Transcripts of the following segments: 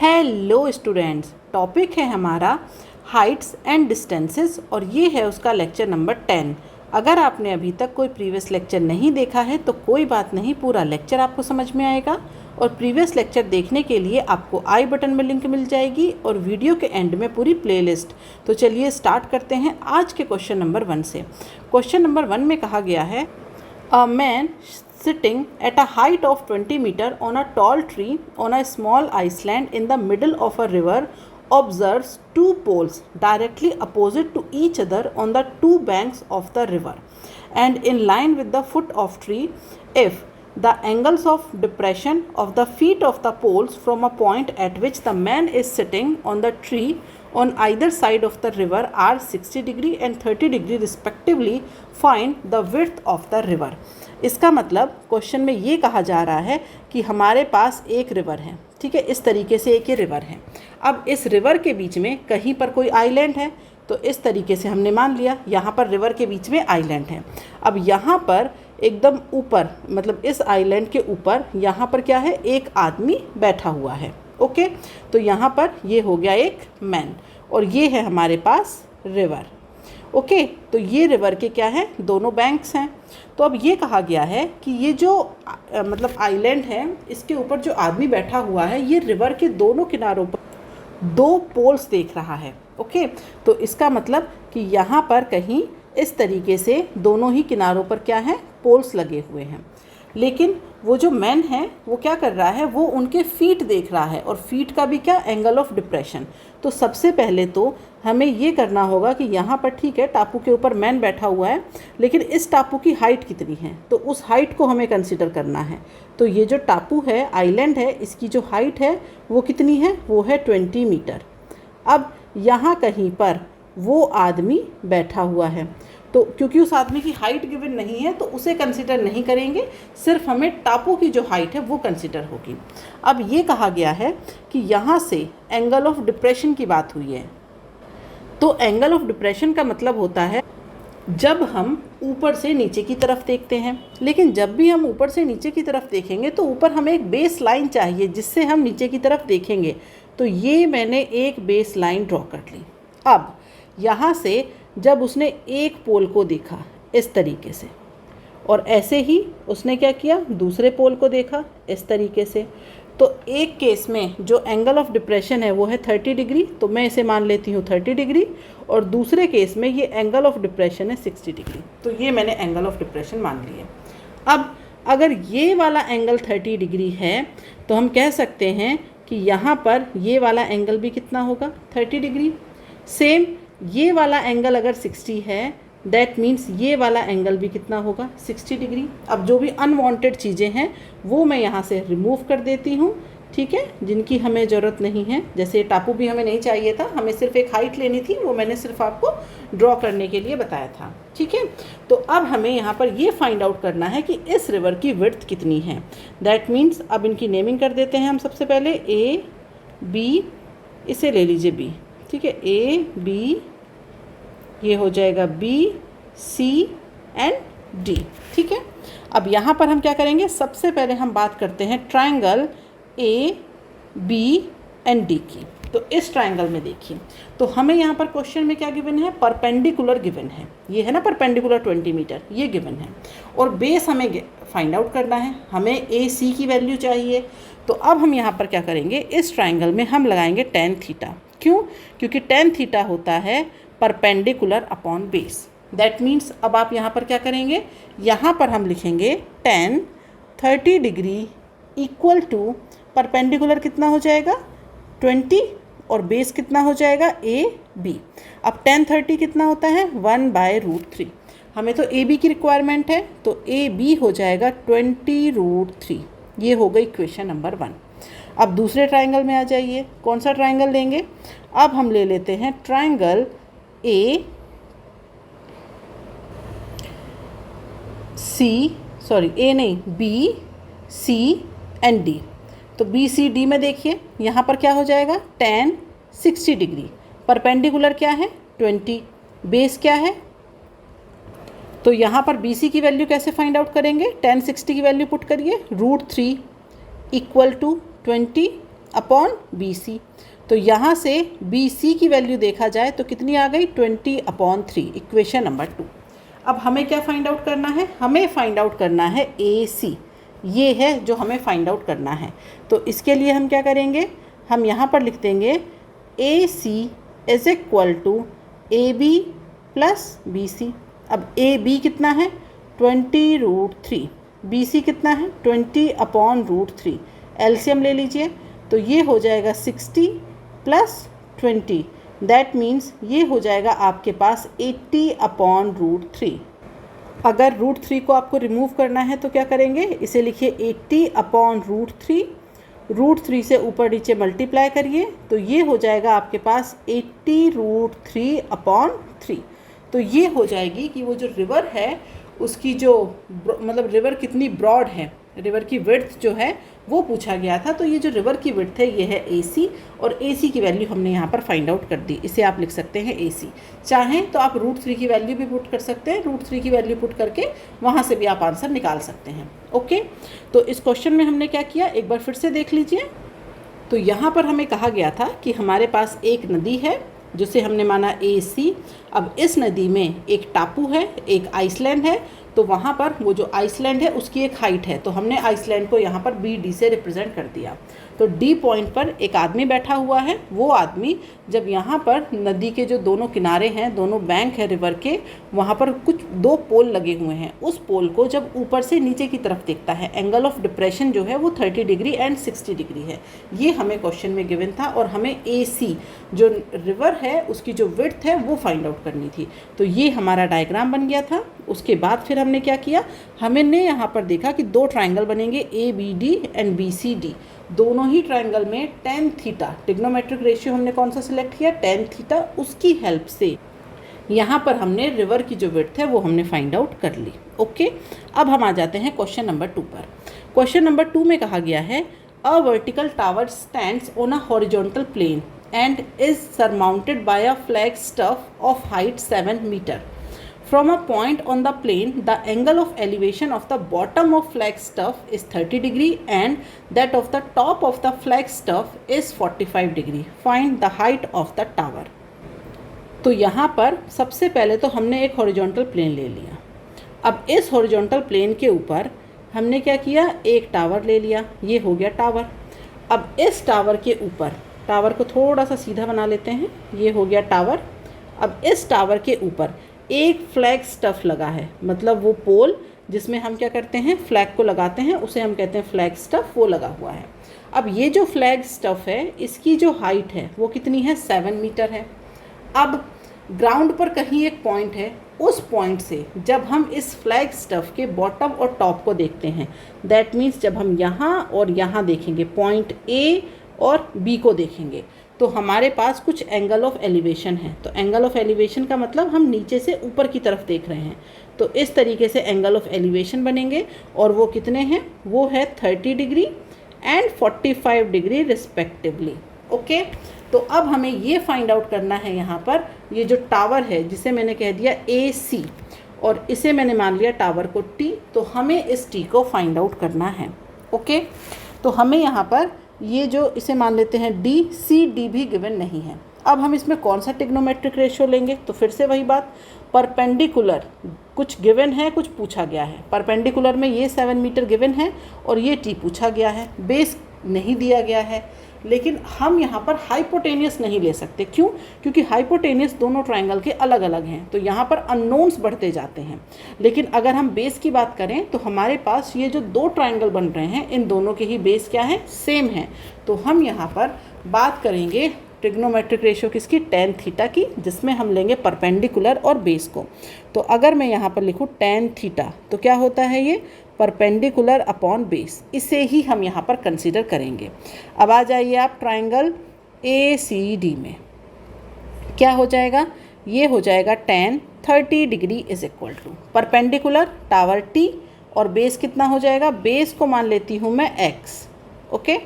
Hello students, topic है हमारा Heights and distances और ये है उसका लेक्चर नंबर 10। अगर आपने अभी तक कोई प्रीवियस लेक्चर नहीं देखा है तो कोई बात नहीं, पूरा लेक्चर आपको समझ में आएगा। और प्रीवियस लेक्चर देखने के लिए आपको आई बटन में लिंक मिल जाएगी और वीडियो के एंड में पूरी प्लेलिस्ट। तो चलिए स्टार्ट करते हैं आज के क्वेश्चन नंबर 1 से। क्वेश्चन नंबर 1 में कहा गया है, a man sitting at a height of 20 meters on a tall tree on a small island in the middle of a river observes two poles directly opposite to each other on the two banks of the river and in line with the foot of tree. If the angles of depression of the feet of the poles from a point at which the man is sitting on the tree on either side of the river are 60 degree and 30 degree respectively, find the width of the river. इसका मतलब question में ये कहा जा रहा है कि हमारे पास एक रिवर है, ठीक है, इस तरीके से एक ये रिवर है। अब इस रिवर के बीच में कहीं पर कोई आइलैंड है, तो इस तरीके से हमने मान लिया यहाँ पर रिवर के बीच में आइलैंड है। अब यहाँ पर एकदम ऊपर, मतलब इस आइलैंड के ऊपर यहाँ पर क्या है, एक आदमी बैठा हुआ है। ओके, तो यहाँ पर ये हो गया एक मैन और ये है हमारे पास रिवर। ओके, तो ये रिवर के क्या है, दोनों बैंक्स हैं। तो अब ये कहा गया है कि ये जो मतलब आइलैंड है, इसके ऊपर जो आदमी बैठा हुआ है, ये रिवर के दोनों किनारों पर दो पोल्स देख रहा है। ओके, तो इसका मतलब कि यहाँ पर कहीं इस तरीके से दोनों ही किनारों पर क्या है, पोल्स लगे हुए हैं। लेकिन वो जो मैन है वो क्या कर रहा है, वो उनके फीट देख रहा है और फीट का भी क्या, एंगल ऑफ डिप्रेशन। तो सबसे पहले तो हमें ये करना होगा कि यहाँ पर ठीक है टापू के ऊपर मैन बैठा हुआ है, लेकिन इस टापू की हाइट कितनी है, तो उस हाइट को हमें कंसीडर करना है। तो ये जो टापू है, आइलैंड है, इसकी जो हाइट है वो कितनी है, वो है 20 मीटर। अब यहाँ कहीं पर वो आदमी बैठा हुआ है, तो क्योंकि उस आदमी की हाइट गिवन नहीं है तो उसे कंसीडर नहीं करेंगे, सिर्फ हमें टापू की जो हाइट है वो कंसीडर होगी। अब ये कहा गया है कि यहाँ से एंगल ऑफ डिप्रेशन की बात हुई है। तो एंगल ऑफ डिप्रेशन का मतलब होता है जब हम ऊपर से नीचे की तरफ देखते हैं। लेकिन जब भी हम ऊपर से नीचे की तरफ देखेंगे तो ऊपर हमें एक बेस लाइन चाहिए जिससे हम नीचे की तरफ देखेंगे। तो ये मैंने एक बेस लाइन ड्रॉ कर ली। अब यहाँ से जब उसने एक पोल को देखा इस तरीके से, और ऐसे ही उसने क्या किया, दूसरे पोल को देखा इस तरीके से, तो एक केस में जो एंगल ऑफ डिप्रेशन है वो है 30 डिग्री, तो मैं इसे मान लेती हूँ 30 डिग्री, और दूसरे केस में ये एंगल ऑफ डिप्रेशन है 60 डिग्री, तो ये मैंने एंगल ऑफ डिप्रेशन मान लिए। अब अगर ये वाला एंगल 30 डिग्री है तो हम कह सकते हैं कि यहाँ पर ये वाला एंगल भी कितना होगा, 30 डिग्री। सेम ये वाला एंगल अगर 60 है, दैट मीन्स ये वाला एंगल भी कितना होगा, 60 डिग्री। अब जो भी अनवांटेड चीज़ें हैं वो मैं यहाँ से रिमूव कर देती हूँ, ठीक है, जिनकी हमें ज़रूरत नहीं है। जैसे टापू भी हमें नहीं चाहिए था, हमें सिर्फ एक हाइट लेनी थी, वो मैंने सिर्फ आपको ड्रॉ करने के लिए बताया था, ठीक है। तो अब हमें यहाँ पर ये फाइंड आउट करना है कि इस रिवर की विड्थ कितनी है। दैट मीन्स अब इनकी नेमिंग कर देते हैं हम। सबसे पहले ए बी, इसे ले लीजिए बी, ठीक है, ए बी, ये हो जाएगा बी सी एंड डी, ठीक है। अब यहाँ पर हम क्या करेंगे, सबसे पहले हम बात करते हैं triangle A B and D की। तो इस ट्रायंगल में देखिए, तो हमें यहाँ पर क्वेश्चन में क्या गिवन है, परपेंडिकुलर गिवन है, ये है ना परपेंडिकुलर 20 मीटर, ये गिवन है, और बेस हमें फाइंड आउट करना है, हमें ए सी की वैल्यू चाहिए। तो अब हम यहाँ पर क्या करेंगे, इस ट्रायंगल में हम लगाएंगे tan थीटा। क्यों, क्योंकि tan थीटा होता है perpendicular upon base. That means अब आप यहाँ पर क्या करेंगे, यहाँ पर हम लिखेंगे tan 30 degree equal to perpendicular कितना हो जाएगा 20 और बेस कितना हो जाएगा ए बी। अब tan 30 कितना होता है 1/√3। हमें तो ए बी की रिक्वायरमेंट है, तो ए बी हो जाएगा 20√3। ये हो गई इक्वेशन नंबर 1। अब दूसरे ट्रायंगल में आ जाइए, कौन सा ट्रायंगल लेंगे, अब हम ले लेते हैं ट्रायंगल ए सी, सॉरी ए नहीं, बी सी एंड डी। तो बी सी डी में देखिए यहाँ पर क्या हो जाएगा, tan 60 डिग्री, परपेंडिकुलर क्या है 20, बेस क्या है, तो यहाँ पर बी सी की वैल्यू कैसे फाइंड आउट करेंगे, tan 60 की वैल्यू पुट करिए, √3 इक्वल टू 20 अपॉन BC। तो यहाँ से BC की वैल्यू देखा जाए तो कितनी आ गई 20/3, इक्वेशन नंबर 2। अब हमें क्या फाइंड आउट करना है, हमें फाइंड आउट करना है AC, ये है जो हमें फाइंड आउट करना है। तो इसके लिए हम क्या करेंगे, हम यहाँ पर लिख देंगे AC is equal to AB plus BC। अब AB कितना है 20√3, BC कितना है 20/√3, एलसीएम ले लीजिए। तो ये हो जाएगा 60 प्लस 20, दैट मीन्स ये हो जाएगा आपके पास 80/√3। अगर √3 को आपको रिमूव करना है तो क्या करेंगे, इसे लिखिए 80/√3, √3 से ऊपर नीचे मल्टीप्लाई करिए तो ये हो जाएगा आपके पास 80√3/3। तो ये हो जाएगी कि वो जो रिवर है उसकी जो मतलब रिवर कितनी ब्रॉड है, रिवर की विड्थ जो है वो पूछा गया था। तो ये जो रिवर की विड्थ है ये है AC, और AC की वैल्यू हमने यहाँ पर फाइंड आउट कर दी, इसे आप लिख सकते हैं AC। चाहें तो आप √3 की वैल्यू भी पुट कर सकते हैं, √3 की वैल्यू पुट करके वहाँ से भी आप आंसर निकाल सकते हैं। ओके, तो इस क्वेश्चन में हमने क्या किया, एक बार फिर से देख लीजिए। तो यहाँ पर हमें कहा गया था कि हमारे पास एक नदी है जिसे हमने माना AC। अब इस नदी में एक टापू है, एक आइसलैंड है, तो वहाँ पर वो जो आइसलैंड है उसकी एक हाइट है, तो हमने आइसलैंड को यहाँ पर BD से रिप्रेजेंट कर दिया। तो D पॉइंट पर एक आदमी बैठा हुआ है, वो आदमी जब यहाँ पर नदी के जो दोनों किनारे हैं, दोनों बैंक है रिवर के, वहाँ पर कुछ 2 पोल लगे हुए हैं, उस पोल को जब ऊपर से नीचे की तरफ देखता है, एंगल ऑफ डिप्रेशन जो है वो 30 डिग्री एंड 60 डिग्री है। ये हमें क्वेश्चन में गिवन था, और हमें AC जो रिवर है उसकी जो विड्थ है वो फाइंड आउट करनी थी। तो ये हमारा डायग्राम बन गया था। उसके बाद फिर हमने क्या किया, हमने यहाँ पर देखा कि 2 ट्राइंगल बनेंगे ABD एंड BCD। दोनों ही ट्राइंगल में tan थीटा, ट्रिग्नोमेट्रिक रेशियो हमने कौन सा सिलेक्ट किया, tan थीटा, उसकी हेल्प से यहाँ पर हमने रिवर की जो विड्थ है वो हमने फाइंड आउट कर ली। ओके, अब हम आ जाते हैं क्वेश्चन नंबर 2 पर। क्वेश्चन नंबर 2 में कहा गया है a vertical tower stands on a horizontal plane and is surmounted by a flag staff of height 7 metre. From a point on the plane, the angle of elevation of the bottom of flagstaff is 30 degree and that of the top of the flagstaff is 45 degree. Find the height of the tower. तो यहाँ पर सबसे पहले तो हमने एक horizontal plane ले लिया। अब इस हॉरिजॉन्टल प्लेन के ऊपर हमने क्या किया, एक टावर ले लिया, ये हो गया टावर। अब इस टावर के ऊपर, टावर को थोड़ा सा सीधा बना लेते हैं, ये हो गया टावर। अब इस टावर के ऊपर एक फ्लैग स्टफ लगा है, मतलब वो पोल जिसमें हम क्या करते हैं, फ्लैग को लगाते हैं, उसे हम कहते हैं फ्लैग स्टफ, वो लगा हुआ है। अब ये जो फ्लैग स्टफ है इसकी जो हाइट है वो कितनी है, 7 मीटर है। अब ग्राउंड पर कहीं एक पॉइंट है, उस पॉइंट से जब हम इस फ्लैग स्टफ के बॉटम और टॉप को देखते हैं, दैट मीन्स जब हम यहाँ और यहाँ देखेंगे, पॉइंट A और B को देखेंगे, तो हमारे पास कुछ एंगल ऑफ एलिवेशन है। तो एंगल ऑफ एलिवेशन का मतलब हम नीचे से ऊपर की तरफ देख रहे हैं, तो इस तरीके से एंगल ऑफ एलिवेशन बनेंगे, और वो कितने हैं, वो है 30 degree and 45 degree respectively. Okay, तो अब हमें ये फाइंड आउट करना है यहाँ पर, ये जो टावर है जिसे मैंने कह दिया AC और इसे मैंने मान लिया टावर को T, तो हमें इस T को फाइंड आउट करना है। ओके, तो हमें यहाँ पर ये जो इसे मान लेते हैं CD भी गिवन नहीं है। अब हम इसमें कौन सा ट्रिग्नोमेट्रिक रेशियो लेंगे, तो फिर से वही बात, परपेंडिकुलर कुछ गिवन है, कुछ पूछा गया है। परपेंडिकुलर में ये 7 मीटर गिवन है और ये T पूछा गया है, बेस नहीं दिया गया है। लेकिन हम यहाँ पर हाइपोटेनियस नहीं ले सकते, क्यों, क्योंकि हाइपोटेनियस दोनों ट्राइंगल के अलग अलग हैं, तो यहाँ पर अननोन्स बढ़ते जाते हैं। लेकिन अगर हम बेस की बात करें तो हमारे पास ये जो 2 ट्राइंगल बन रहे हैं, इन दोनों के ही बेस क्या है, सेम है। तो हम यहाँ पर बात करेंगे ट्रिग्नोमेट्रिक रेशियो किसकी, tan थीटा की, जिसमें हम लेंगे परपेंडिकुलर और बेस को। तो अगर मैं यहाँ पर लिखूँ tan थीटा, तो क्या होता है, ये परपेंडिकुलर अपॉन बेस, इसे ही हम यहाँ पर कंसीडर करेंगे। अब आ जाइए आप ट्राइंगल ACD में, क्या हो जाएगा, ये हो जाएगा tan 30 degree is equal to perpendicular tower T और बेस कितना हो जाएगा, बेस को मान लेती हूँ मैं x। ओके,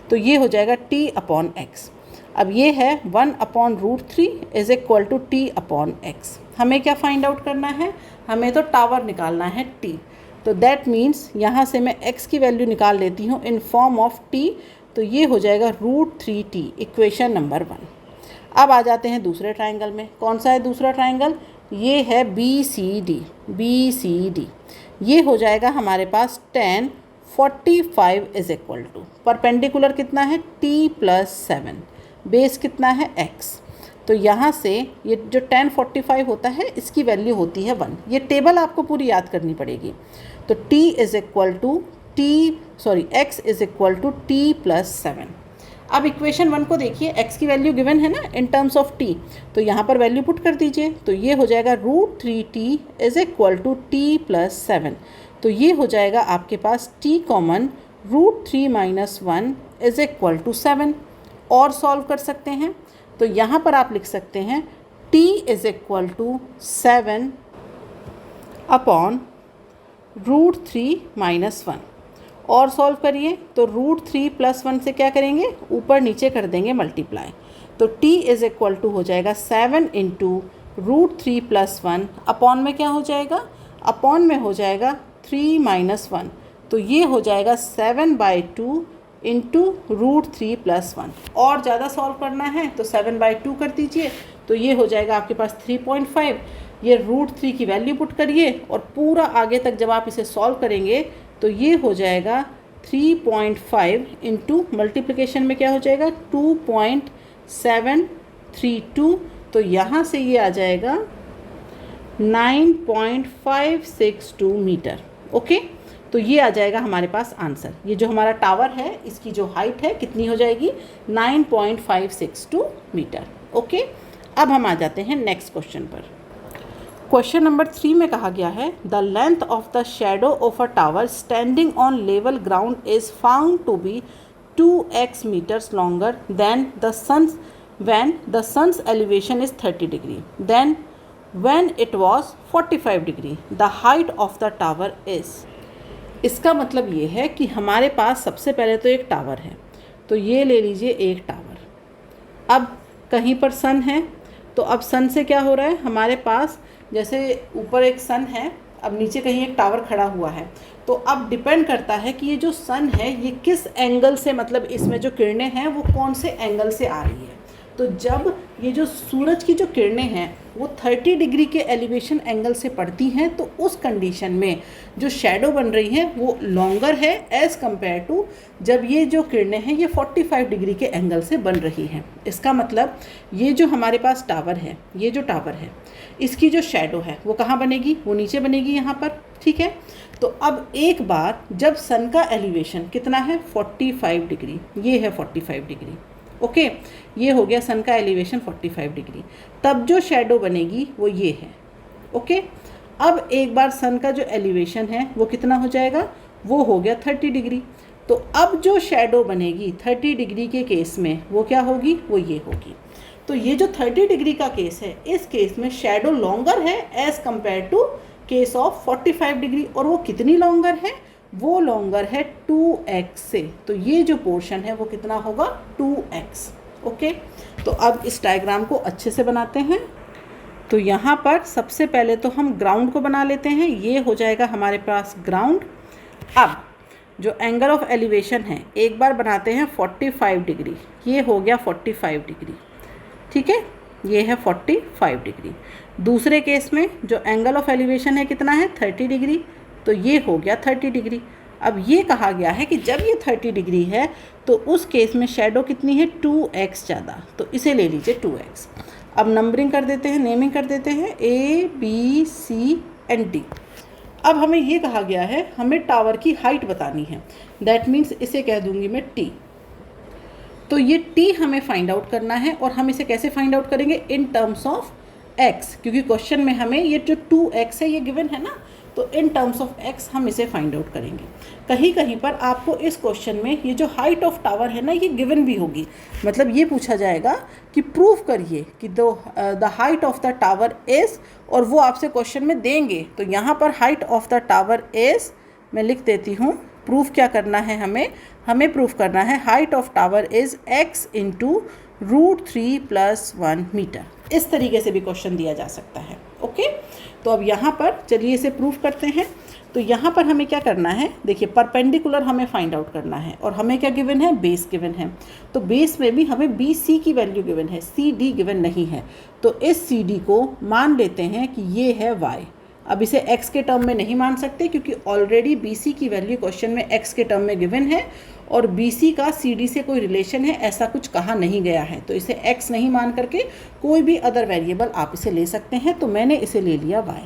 तो ये हो जाएगा T अपॉन x। अब ये है 1/√3 is equal to T upon x। हमें क्या फाइंड आउट करना है, हमें तो टावर निकालना है T। तो दैट मीन्स यहाँ से मैं x की वैल्यू निकाल लेती हूँ इन फॉर्म ऑफ T। तो ये हो जाएगा √3t, इक्वेशन नंबर 1। अब आ जाते हैं दूसरे ट्राइंगल में। कौन सा है दूसरा ट्राइंगल? ये है BCD। ये हो जाएगा हमारे पास tan 45 is equal to, perpendicular कितना है t+7, बेस कितना है x। तो यहाँ से ये जो tan 45 होता है इसकी वैल्यू होती है 1। ये टेबल आपको पूरी याद करनी पड़ेगी। तो x is equal to t+7। अब इक्वेशन 1 को देखिए, x की वैल्यू गिवन है ना इन टर्म्स ऑफ t, तो यहाँ पर वैल्यू पुट कर दीजिए। तो ये हो जाएगा √3t is equal to t+7। तो ये हो जाएगा आपके पास t common √3 - 1 is equal to 7। और सॉल्व कर सकते हैं तो यहाँ पर आप लिख सकते हैं t is equal to 7 upon √3 - 1। और सॉल्व करिए तो √3 + 1 से क्या करेंगे, ऊपर नीचे कर देंगे मल्टीप्लाई। तो t इज इक्वल टू हो जाएगा 7 × √3 + 1। अपॉन में क्या हो जाएगा, अपॉन में हो जाएगा 3 - 1। तो ये हो जाएगा 7/2 × √3 + 1। और ज़्यादा सॉल्व करना है तो 7/2 कर दीजिए। तो ये हो जाएगा आपके पास 3.5। ये √3 की वैल्यू पुट करिए और पूरा आगे तक जब आप इसे सॉल्व करेंगे तो ये हो जाएगा 3.5 इंटू मल्टीप्लिकेशन में क्या हो जाएगा 2.732। तो यहाँ से ये आ जाएगा 9.562 मीटर। ओके, तो ये आ जाएगा हमारे पास आंसर। ये जो हमारा टावर है इसकी जो हाइट है कितनी हो जाएगी 9.562 मीटर। ओके, अब हम आ जाते हैं नेक्स्ट क्वेश्चन पर। क्वेश्चन नंबर 3 में कहा गया है the length of the shadow of a tower standing on level ground is found to be 2x metres longer than the sun's when the sun's elevation is 30 degree, then when it was 45 degree the height of the tower is। इसका मतलब ये है कि हमारे पास सबसे पहले तो एक टावर है, तो ये ले लीजिए एक टावर। अब कहीं पर सन है, तो अब सन से क्या हो रहा है हमारे पास, जैसे ऊपर एक सन है, अब नीचे कहीं एक टावर खड़ा हुआ है, तो अब डिपेंड करता है कि ये जो सन है ये किस एंगल से, मतलब इसमें जो किरणें हैं वो कौन से एंगल से आ रही है। तो जब ये जो सूरज की जो किरणें हैं वो 30 डिग्री के एलिवेशन एंगल से पड़ती हैं, तो उस कंडीशन में जो शैडो बन रही है वो लॉन्गर है एज़ कम्पेयर टू जब ये जो किरणें हैं ये 45 डिग्री के एंगल से बन रही हैं। इसका मतलब ये जो हमारे पास टावर है, ये जो टावर है इसकी जो शैडो है वो कहाँ बनेगी, वो नीचे बनेगी यहाँ पर। ठीक है, तो अब एक बार जब सन का एलिवेशन कितना है 45 डिग्री, ये है 45 डिग्री। ओके, ये हो गया सन का एलिवेशन 45 डिग्री, तब जो शैडो बनेगी वो ये है। ओके, अब एक बार सन का जो एलिवेशन है वो कितना हो जाएगा, वो हो गया 30 डिग्री। तो अब जो शैडो बनेगी 30 डिग्री के केस में वो क्या होगी, वो ये होगी। तो ये जो 30 डिग्री का केस है, इस केस में शैडो लॉन्गर है as compare to case of 45 degree. और वो कितनी लॉन्गर है, वो लॉन्गर है 2x से। तो ये जो पोर्शन है वो कितना होगा 2x। ओके, तो अब इस डायग्राम को अच्छे से बनाते हैं। तो यहाँ पर सबसे पहले तो हम ग्राउंड को बना लेते हैं, ये हो जाएगा हमारे पास ग्राउंड। अब जो एंगल ऑफ एलिवेशन है एक बार बनाते हैं 45 डिग्री, ये हो गया 45 डिग्री। ठीक है, ये है 45 डिग्री। दूसरे केस में जो एंगल ऑफ एलिवेशन है कितना है 30 डिग्री, तो ये हो गया 30 डिग्री। अब ये कहा गया है कि जब ये 30 डिग्री है तो उस केस में शैडो कितनी है 2x ज़्यादा, तो इसे ले लीजिए 2x। अब नंबरिंग कर देते हैं, नेमिंग कर देते हैं A B C and D। अब हमें ये कहा गया है हमें टावर की हाइट बतानी है, दैट मीन्स इसे कह दूंगी मैं T। तो ये T हमें फाइंड आउट करना है, और हम इसे कैसे फाइंड आउट करेंगे, इन टर्म्स ऑफ x, क्योंकि क्वेश्चन में हमें ये जो 2x है ये गिवन है ना, तो इन टर्म्स ऑफ x हम इसे फाइंड आउट करेंगे। कहीं कहीं पर आपको इस क्वेश्चन में ये जो हाइट ऑफ टावर है ना ये गिवन भी होगी, मतलब ये पूछा जाएगा कि प्रूव करिए कि the height of the tower is, और वो आपसे क्वेश्चन में देंगे। तो यहाँ पर height of the tower is मैं लिख देती हूँ। प्रूफ क्या करना है हमें प्रूफ करना है height of tower is x × √3 + 1 metre. इस तरीके से भी क्वेश्चन दिया जा सकता है। ओके, तो अब यहाँ पर चलिए इसे प्रूफ करते हैं। तो यहाँ पर हमें क्या करना है, देखिए परपेंडिकुलर हमें फाइंड आउट करना है और हमें क्या गिवन है, बेस गिवन है। तो बेस में भी हमें बी सी की वैल्यू गिवन है, सी डी गिवन नहीं है। तो इस सी डी को मान लेते हैं कि ये है वाई। अब इसे x के टर्म में नहीं मान सकते क्योंकि ऑलरेडी बी सी की वैल्यू क्वेश्चन में x के टर्म में गिवन है और बी सी का सी डी से कोई रिलेशन है ऐसा कुछ कहा नहीं गया है। तो इसे x नहीं मान करके कोई भी अदर वेरिएबल आप इसे ले सकते हैं। तो मैंने इसे ले लिया y।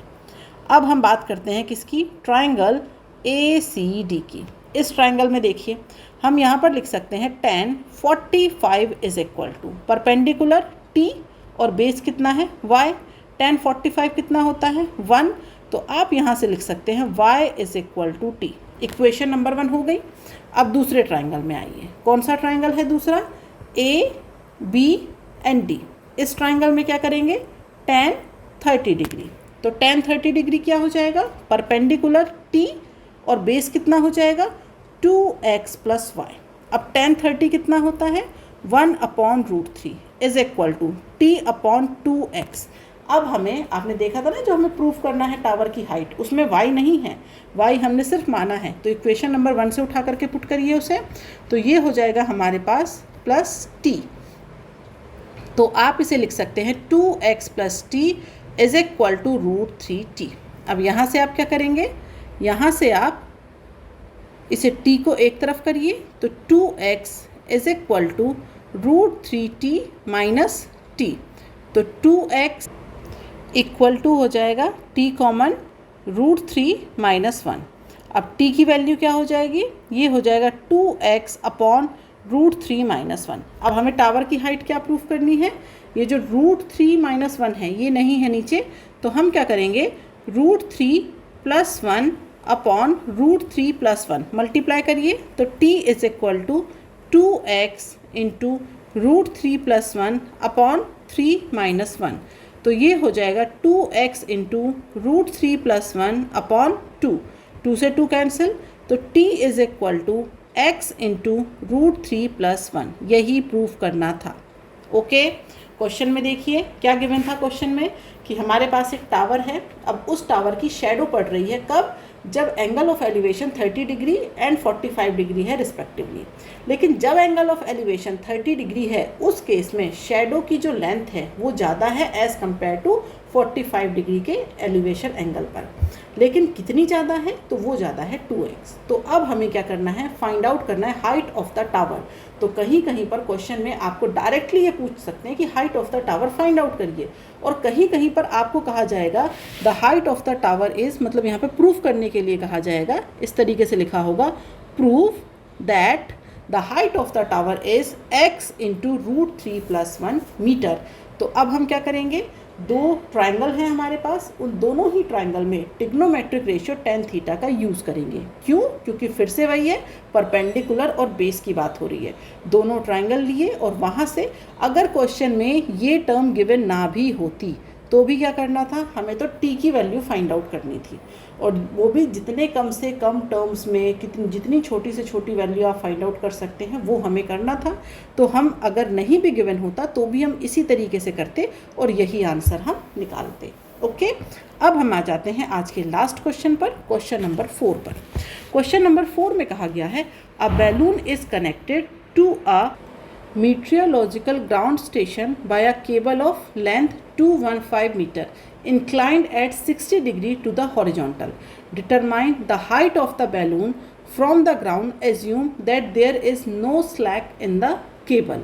अब हम बात करते हैं किसकी, ट्राइंगल ए सी डी की। इस ट्राइंगल में देखिए हम यहाँ पर लिख सकते हैं tan 45 is equal to perpendicular t और बेस कितना है y। tan 45 कितना होता है 1। तो आप यहाँ से लिख सकते हैं y is equal to T. Equation number 1 हो गई। अब दूसरे ट्राइंगल में आइए, कौन सा ट्राइंगल है दूसरा, ए बी एंड डी। इस ट्राइंगल में क्या करेंगे, tan 30 डिग्री। तो tan 30 डिग्री क्या हो जाएगा, परपेंडिकुलर t और बेस कितना हो जाएगा 2x प्लस वाई। अब tan 30 कितना होता है 1/√3 is equal to t upon 2x। अब हमें, आपने देखा था ना जो हमें प्रूफ करना है टावर की हाइट, उसमें y नहीं है, y हमने सिर्फ माना है। तो इक्वेशन नंबर 1 से उठा करके पुट करिए उसे। तो ये हो जाएगा हमारे पास प्लस t। तो आप इसे लिख सकते हैं 2x plus T is equal to √3t। अब यहाँ से आप क्या करेंगे, यहाँ से आप इसे t को एक तरफ करिए तो 2x is equal to √3t minus T. तो 2x इक्वल टू हो जाएगा t कॉमन √3 माइनस 1। अब t की वैल्यू क्या हो जाएगी, ये हो जाएगा 2x अपॉन √3 माइनस 1। अब हमें टावर की हाइट क्या प्रूफ करनी है, ये जो √3 माइनस 1 है ये नहीं है नीचे, तो हम क्या करेंगे √3 प्लस 1 अपॉन √3 प्लस 1 मल्टीप्लाई करिए। तो t is equal to 2x into √3 plus 1 upon 3 minus 1। तो ये हो जाएगा 2x इंटू √3 प्लस 1 अपॉन 2, 2 से 2 कैंसिल। तो t is equal to x into √3 plus 1। यही प्रूफ करना था। ओके, क्वेश्चन में देखिए क्या गिवन था क्वेश्चन में कि हमारे पास एक टावर है। अब उस टावर की शेडो पड़ रही है कब, जब angle of elevation 30 degree and 45 degree है रिस्पेक्टिवली। लेकिन जब एंगल ऑफ एलिवेशन 30 डिग्री है उस केस में शेडो की जो लेंथ है वो ज़्यादा है एज़ कम्पेयर टू 45 डिग्री के एलिवेशन एंगल पर। लेकिन कितनी ज़्यादा है, तो वो ज़्यादा है 2x। तो अब हमें क्या करना है, फाइंड आउट करना है हाइट ऑफ द टावर। तो कहीं कहीं पर क्वेश्चन में आपको डायरेक्टली ये पूछ सकते हैं कि height of the tower find out करिए, और कहीं कहीं पर आपको कहा जाएगा the height of the tower is, मतलब यहाँ पे प्रूफ करने के लिए कहा जाएगा, इस तरीके से लिखा होगा proof that the height of the tower is x into √3 plus 1 metre. तो अब हम क्या करेंगे, दो ट्राइंगल हैं हमारे पास, उन दोनों ही ट्राइंगल में ट्रिग्नोमेट्रिक रेशियो tan थीटा का यूज़ करेंगे। क्यों, क्योंकि फिर से वही है, परपेंडिकुलर और बेस की बात हो रही है। दोनों ट्राइंगल लिए और वहाँ से अगर क्वेश्चन में ये टर्म गिवन ना भी होती तो भी क्या करना था, हमें तो t की वैल्यू फाइंड आउट करनी थी, और वो भी जितने कम से कम टर्म्स में, जितनी छोटी से छोटी वैल्यू आप फाइंड आउट कर सकते हैं वो हमें करना था। तो हम अगर नहीं भी गिवन होता तो भी हम इसी तरीके से करते और यही आंसर हम निकालते। ओके, अब हम आ जाते हैं आज के लास्ट क्वेश्चन पर, क्वेश्चन नंबर 4 पर। क्वेश्चन नंबर 4 में कहा गया है a balloon is connected to a meteorological ground station by a cable of length 215 meter inclined at 60 degree to the horizontal. Determine the height of the balloon from the ground. Assume that there is no slack in the cable.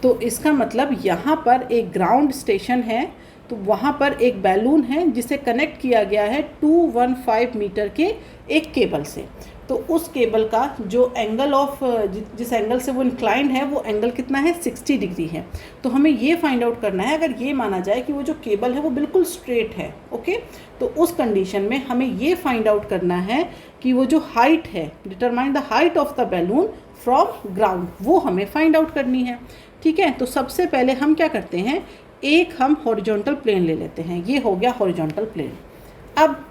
तो इसका मतलब यहाँ पर एक ground station है, तो वहाँ पर एक बैलून है जिसे कनेक्ट किया गया है 215 मीटर के एक केबल से। तो उस केबल का जो एंगल ऑफ, जिस एंगल से वो इंक्लाइंड है वो एंगल कितना है 60 डिग्री है। तो हमें ये फाइंड आउट करना है, अगर ये माना जाए कि वो जो केबल है वो बिल्कुल स्ट्रेट है, ओके, तो उस कंडीशन में हमें ये फाइंड आउट करना है कि वो जो हाइट है, determine the height of the balloon from ground, वो हमें फाइंड आउट करनी है। ठीक है, तो सबसे पहले हम क्या करते हैं, एक हम हॉरिजॉन्टल प्लेन ले लेते हैं। ये हो गया हॉरिजॉन्टल प्लेन। अब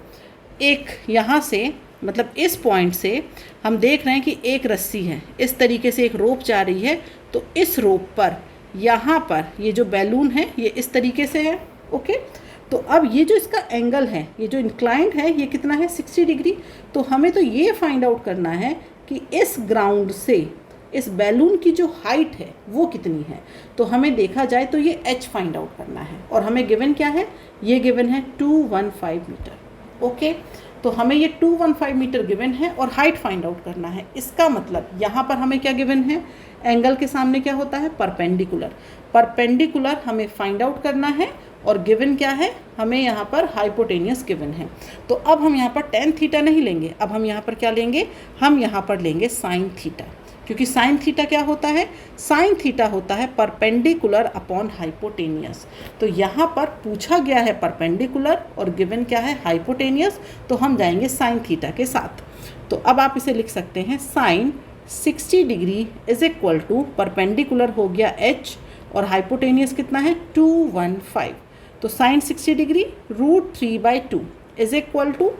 एक यहाँ से, मतलब इस पॉइंट से हम देख रहे हैं कि एक रस्सी है, इस तरीके से एक रोप जा रही है। तो इस रोप पर यहाँ पर ये जो बैलून है ये इस तरीके से है, ओके। तो अब ये जो इसका एंगल है, ये जो इंक्लाइंड है, ये कितना है 60 डिग्री। तो हमें तो ये फाइंड आउट करना है कि इस ग्राउंड से इस बैलून की जो हाइट है वो कितनी है। तो हमें देखा जाए तो ये h फाइंड आउट करना है और हमें गिवन क्या है, ये गिवन है 215 मीटर। ओके, तो हमें ये 215 मीटर गिवन है और हाइट फाइंड आउट करना है। इसका मतलब यहाँ पर हमें क्या गिवन है, एंगल के सामने क्या होता है, परपेंडिकुलर। परपेंडिकुलर हमें फाइंड आउट करना है और गिवन क्या है, हमें यहाँ पर हाइपोटेनियस गिवन है। तो अब हम यहाँ पर टेन थीटा नहीं लेंगे, अब हम यहाँ पर क्या लेंगे, हम यहाँ पर लेंगे साइन थीटा, क्योंकि साइन थीटा क्या होता है, साइन थीटा होता है परपेंडिकुलर अपॉन हाइपोटेनियस। तो यहाँ पर पूछा गया है परपेंडिकुलर और गिवन क्या है, हाइपोटेनियस, तो हम जाएंगे साइन थीटा के साथ। तो अब आप इसे लिख सकते हैं sine 60 degree is equal to perpendicular हो गया h और हाइपोटेनियस कितना है 215। तो sine 60 degree √3/2 is equal to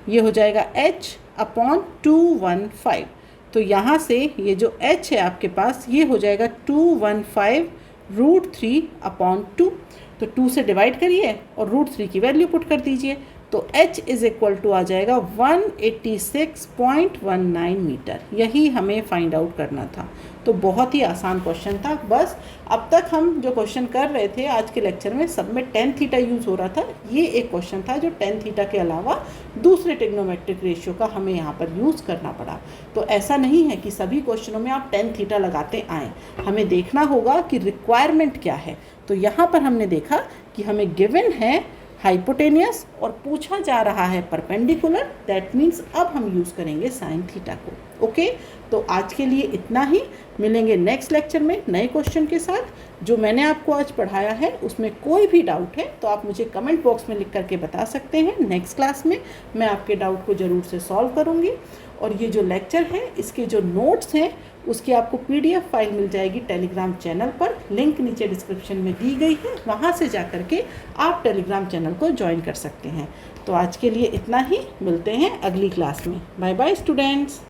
ये हो जाएगा h अपॉन 215। तो यहाँ से ये जो h है आपके पास ये हो जाएगा 215 √3/2। तो 2 से डिवाइड करिए और √3 की वैल्यू पुट कर दीजिए। तो h इज़ इक्वल टू आ जाएगा 186.19 मीटर। यही हमें फाइंड आउट करना था। तो बहुत ही आसान क्वेश्चन था। बस अब तक हम जो क्वेश्चन कर रहे थे आज के लेक्चर में सब में टेन थीटा यूज़ हो रहा था। ये एक क्वेश्चन था जो टेन थीटा के अलावा दूसरे ट्रिग्नोमेट्रिक रेशियो का हमें यहाँ पर यूज़ करना पड़ा। तो ऐसा नहीं है कि सभी क्वेश्चनों में आप टेन थीटा लगाते आएँ, हमें देखना होगा कि रिक्वायरमेंट क्या है। तो यहाँ पर हमने देखा कि हमें गिवन है हाइपोटेनियस और पूछा जा रहा है परपेंडिकुलर, दैट मीन्स अब हम यूज़ करेंगे साइन थीटा को। ओके, तो आज के लिए इतना ही। मिलेंगे नेक्स्ट लेक्चर में नए क्वेश्चन के साथ। जो मैंने आपको आज पढ़ाया है उसमें कोई भी डाउट है तो आप मुझे कमेंट बॉक्स में लिख करके बता सकते हैं। नेक्स्ट क्लास में मैं आपके डाउट को ज़रूर से सॉल्व करूँगी। और ये जो लेक्चर है इसके जो नोट्स हैं उसकी आपको PDF फाइल मिल जाएगी टेलीग्राम चैनल पर, लिंक नीचे डिस्क्रिप्शन में दी गई है, वहाँ से जा कर के आप टेलीग्राम चैनल को ज्वाइन कर सकते हैं। तो आज के लिए इतना ही, मिलते हैं अगली क्लास में। Bye bye students.